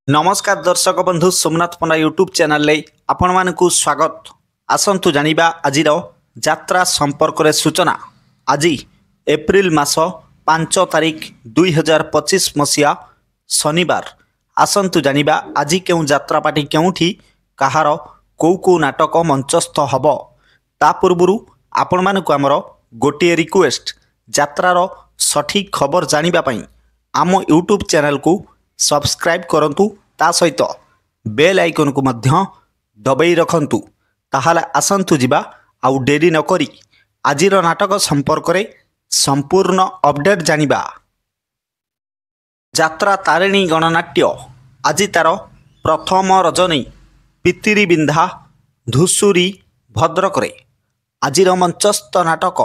नमस्कार दर्शक बंधु सोमनाथ पंडा यूट्यूब चैनल ले आपण मानकु स्वागत। आसंतु जानिबा आजिर यात्रा संपर्क रे सूचना। आज एप्रिल मास 5 तारिख 2025 मसीहा शनिवार। आसंतु जानिबा आज केउ यात्रा पार्टी केउठी कहार को नाटक मंचस्थ हब ता पूर्वरु आपण मानकु हमर गोटे रिक्वेस्ट यात्रार सठिक खबर जानिबा पई आम यूट्यूब चैनल को सब्सक्राइब करंतु ता सहित बेल आइकन को मध्य दबाई रखंतु। ताहाले आसंतु जिबा आउ डेरी न करी आजिर नाटक संपर्क रे संपूर्ण अपडेट जानिबा। यात्रा तारिणी गणनाट्य आज तार प्रथम रजनी पितिरी बिंधा धुसुरी भद्रक रे आजिर मंचस्थ नाटक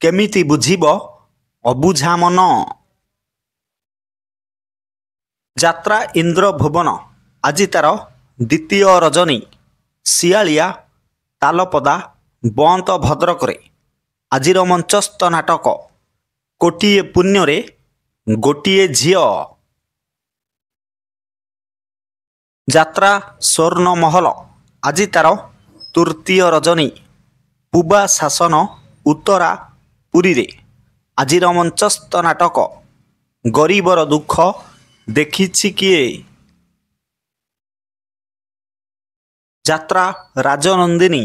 केमिति बुझिब अबुझा मन। यात्रा इंद्र भुवन आज तार द्वितीय रजनी सियालिया तालपदा बंत भद्रक रे आजिर मंचस्थ नाटक कोटिए पुण्य रे गोटिए झियो। यात्रा स्वर्ण महल आज तार तृतीय रजनी पूबा शासन उत्तरा पुरी रे आजिर मंचस्थ नाटक गरीबर दुख देखिछि किए। यात्रा राजनंदिनी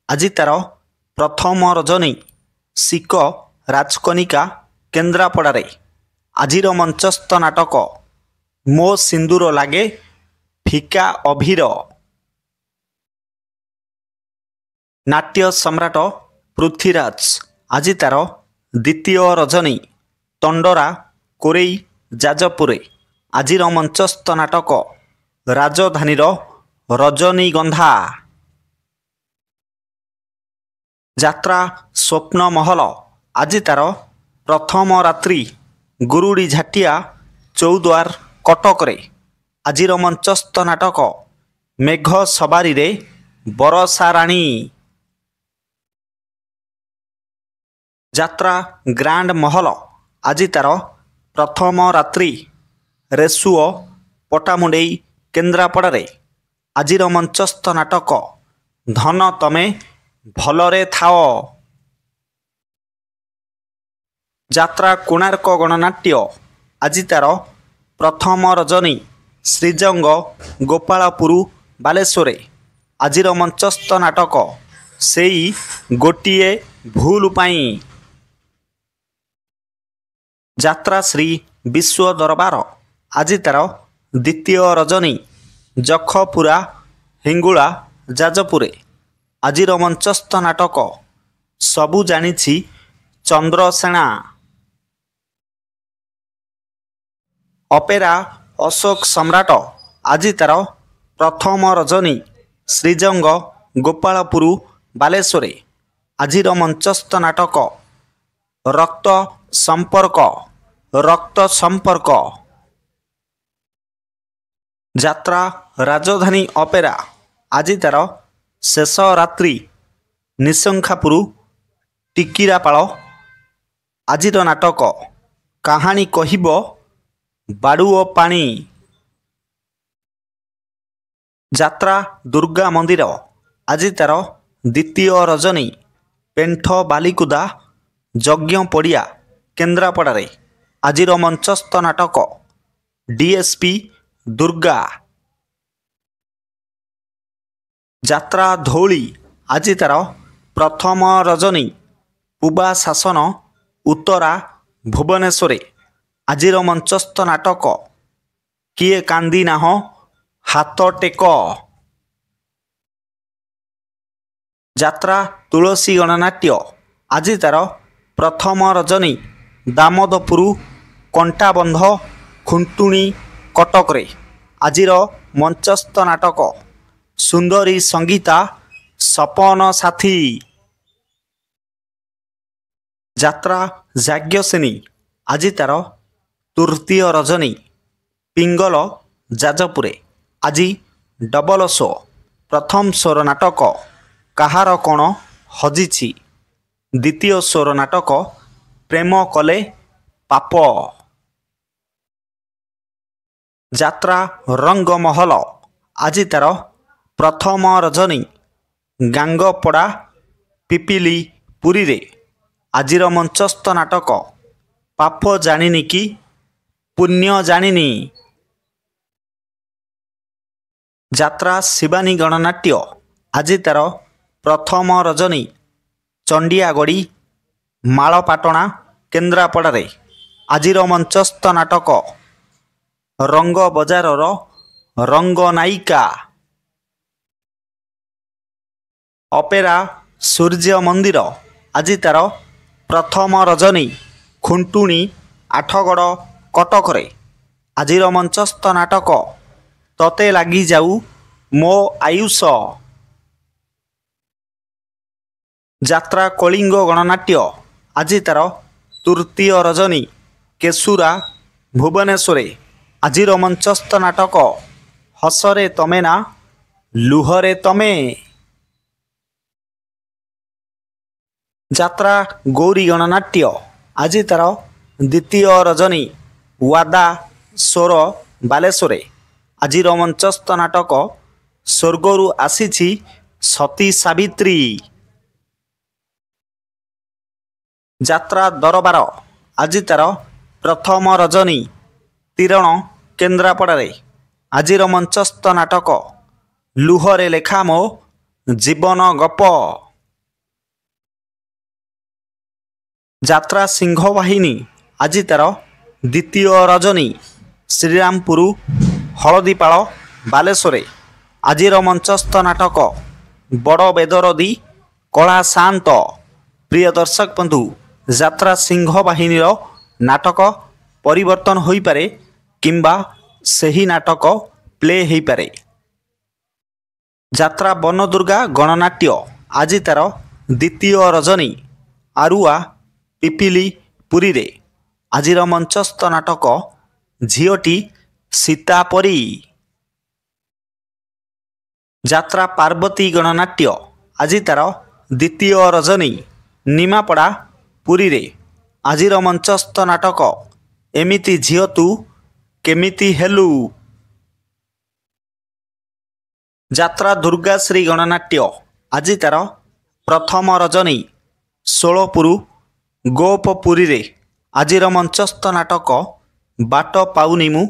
आज तार प्रथम रजनी सिक राजकनिका केन्द्रापड़ा रे आजिर मंचस्थ नाटक मो सिंदूर लागे फिका अभीर। नाट्य सम्राट पृथ्वीराज आज तार द्वितीय रजनी तंडरा कोरेई जाजपुरे आजिर मंचस्थ नाटक राजधानीर रजनीगंधा। यात्रा स्वप्न महल आज तार प्रथम रात्रि गुरुड़ी झाटिया चौद्वार कटक रे आजिर मंचस्थ नाटक मेघ सवारी रे बरसा राणी। यात्रा ग्रांड महल आज तार प्रथम रात्रि रेसुओ पटामुंडई केन्द्रापड़ा रे आजिर मंचस्थ नाटक धन तमे भलरे थाओ। यात्रा कोणार्क गणनाट्य आज तार प्रथम रजनी श्रीजंग गोपालपुर बालेश्वर आजिर मंचस्थ नाटक सेई गोटिए भूल पाई। यात्रा श्री विश्व दरबार आज तार द्वितीय रजनी जखपुरा हिंगुला जाजपुरे आजिर मंचस्थ नाटक सबु जानिछि चंद्रसेना। अपेरा अशोक सम्राट आज तार प्रथम रजनी श्रीजंग गोपालपुर बालेश्वर आजिर मंचस्थ नाटक रक्त संपर्क। यात्रा राजधानी अपेरा आज तार शेष रात्रि निशंखापुर टिकिरापाल आजिर नाटक कहानी कहिब बाड़ुओ पानी। यात्रा दुर्गा मंदिर आज तार द्वितीय रजनी पेंठ बालिकुदा यज्ञ पड़िया केन्द्रापड़ा रे आजिर मंचस्थ नाटक डीएसपी दुर्गा। यात्रा धौली आज तार प्रथम रजनी पूबा शासन उत्तरा भुवनेश्वर आजिर मंचस्थ नाटक किए कांदी नाह हाथ टेक। यात्रा तुलसी गणनाट्य आज तार प्रथम रजनी दामोदपुर कंटाबंध खुंटुणी कटक रे आजिर मंचस्थ नाटक सुंदरी संगीता सपन साथी। यात्रा याज्ञसेनी आज तार तृतीय रजनी पिंगल जाजपुरे आज डबल शो प्रथम स्वर नाटक कहार कौन हजिछि द्वितीय स्वर नाटक प्रेम कले पाप। ଯାତ୍ରା ରଙ୍ଗମହଲ ଆଜି ତାର ପ୍ରଥମ ରଜନୀ ଗାଙ୍ଗପଡ଼ା ପିପିଲି ପୁରୀରେ ଆଜିର ମଞ୍ଚସ୍ଥ ନାଟକ ପାପ ଜାଣିନି କି ପୁଣ୍ୟ ଜାଣିନି। ଯାତ୍ରା ଶିବାନୀ ଗଣନାଟ୍ୟ ଆଜି ତାର ପ୍ରଥମ ରଜନୀ ଚଣ୍ଡିଆଗଡ଼ି ମାଳପାଟଣା କେନ୍ଦ୍ରାପଡ଼ାରେ ଆଜିର ମଞ୍ଚସ୍ଥ ନାଟକ ରଙ୍ଗ ବଜାରର ରଙ୍ଗନାୟିକା। ଅପେରା ସୂର୍ଯ୍ୟ ମନ୍ଦିର ଆଜି ତାର ପ୍ରଥମ ରଜନୀ ଖୁଣ୍ଟୁଣି ଆଠଗଡ଼ କଟକରେ ଆଜିର ମଞ୍ଚସ୍ଥ ନାଟକ ତତେ ଲାଗିଯାଉ ମୋ ଆୟୁଷ। ଯାତ୍ରା କଳିଙ୍ଗ ଗଣନାଟ୍ୟ ଆଜି ତାର ତୃତୀୟ ରଜନୀ କେଶୁରା ଭୁବନେଶ୍ୱରରେ ଆଜିର ମଞ୍ଚସ୍ଥ ନାଟକ ହସରେ ତମେ ନା ଲୁହରେ ତମେ। ଯାତ୍ରା ଗୌରୀ ଗଣନାଟ୍ୟ ଆଜି ତାର ଦ୍ୱିତୀୟ ରଜନୀ ୱାଦା ସ୍ୱର ବାଲେଶ୍ୱରରେ ଆଜିର ମଞ୍ଚସ୍ଥ ନାଟକ ସ୍ୱର୍ଗରୁ ଆସିଛି ସତୀ ସାବିତ୍ରୀ। ଯାତ୍ରା ଦରବାର ଆଜି ତାର ପ୍ରଥମ ରଜନୀ ତିରଣ କେନ୍ଦ୍ରାପଡ଼ାରେ ଆଜିର ମଞ୍ଚସ୍ଥ ନାଟକ ଲୁହରେ ଲେଖା ମୋ ଜୀବନ ଗପ। ଯାତ୍ରା ସିଂହବାହିନୀ ଆଜି ତାର ଦ୍ୱିତୀୟ ରଜନୀ ଶ୍ରୀରାମପୁର ହଳଦୀପାଳ ବାଲେଶ୍ୱରରେ ଆଜିର ମଞ୍ଚସ୍ଥ ନାଟକ ବଡ଼ ବେଦରଦୀ କଳା ଶାନ୍ତ। ପ୍ରିୟ ଦର୍ଶକ ବନ୍ଧୁ, ଯାତ୍ରା ସିଂହବାହିନୀର ନାଟକ ପରିବର୍ତ୍ତନ ହୋଇପାରେ କିମ୍ବା ସେହି ନାଟକ ପ୍ଲେ ହୋଇପାରେ। ଯାତ୍ରା ବନଦୁର୍ଗା ଗଣନାଟ୍ୟ ଆଜି ତାର ଦ୍ୱିତୀୟ ରଜନୀ ଆରୁଆ ପିପିଲି ପୁରୀରେ ଆଜିର ମଞ୍ଚସ୍ଥ ନାଟକ ଝିଅଟି ସୀତାପରି। ଯାତ୍ରା ପାର୍ବତୀ ଗଣନାଟ୍ୟ ଆଜି ତାର ଦ୍ୱିତୀୟ ରଜନୀ ନିମାପଡ଼ା ପୁରୀରେ ଆଜିର ମଞ୍ଚସ୍ଥ ନାଟକ ଏମିତି ଝିଅ ତୁ କେମିତି ହେଲୁ। ଯାତ୍ରା ଦୁର୍ଗାଶ୍ରୀ ଗଣନାଟ୍ୟ ଆଜି ତାର ପ୍ରଥମ ରଜନୀ ଷୋଳପୁର ଗୋପପୁରୀରେ ଆଜିର ମଞ୍ଚସ୍ଥ ନାଟକ ବାଟ ପାଉନି ମୁଁ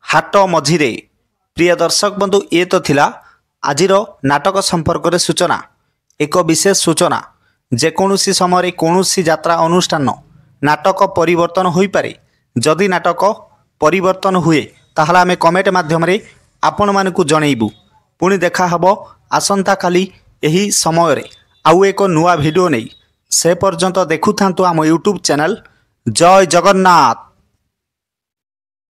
ହାଟ ମଝିରେ। ପ୍ରିୟ ଦର୍ଶକ ବନ୍ଧୁ, ଏ ତ ଥିଲା ଆଜିର ନାଟକ ସମ୍ପର୍କରେ ସୂଚନା। ଏକ ବିଶେଷ ସୂଚନା, ଯେକୌଣସି ସମୟରେ କୌଣସି ଯାତ୍ରା ଅନୁଷ୍ଠାନ ନାଟକ ପରିବର୍ତ୍ତନ ହୋଇପାରେ। ଯଦି ନାଟକ ପରିବର୍ତ୍ତନ ହୁଏ ତାହେଲେ ଆମେ କମେଣ୍ଟ ମାଧ୍ୟମରେ ଆପଣମାନଙ୍କୁ ଜଣାଇବୁ। ପୁଣି ଦେଖା ହେବ ଆସନ୍ତାକାଲି ଏହି ସମୟରେ ଆଉ ଏକ ନୂଆ ଭିଡ଼ିଓ ନେଇ। ସେ ପର୍ଯ୍ୟନ୍ତ ଦେଖୁଥାନ୍ତୁ ଆମ ୟୁଟ୍ୟୁବ୍ ଚ୍ୟାନେଲ୍। ଜୟ ଜଗନ୍ନାଥ।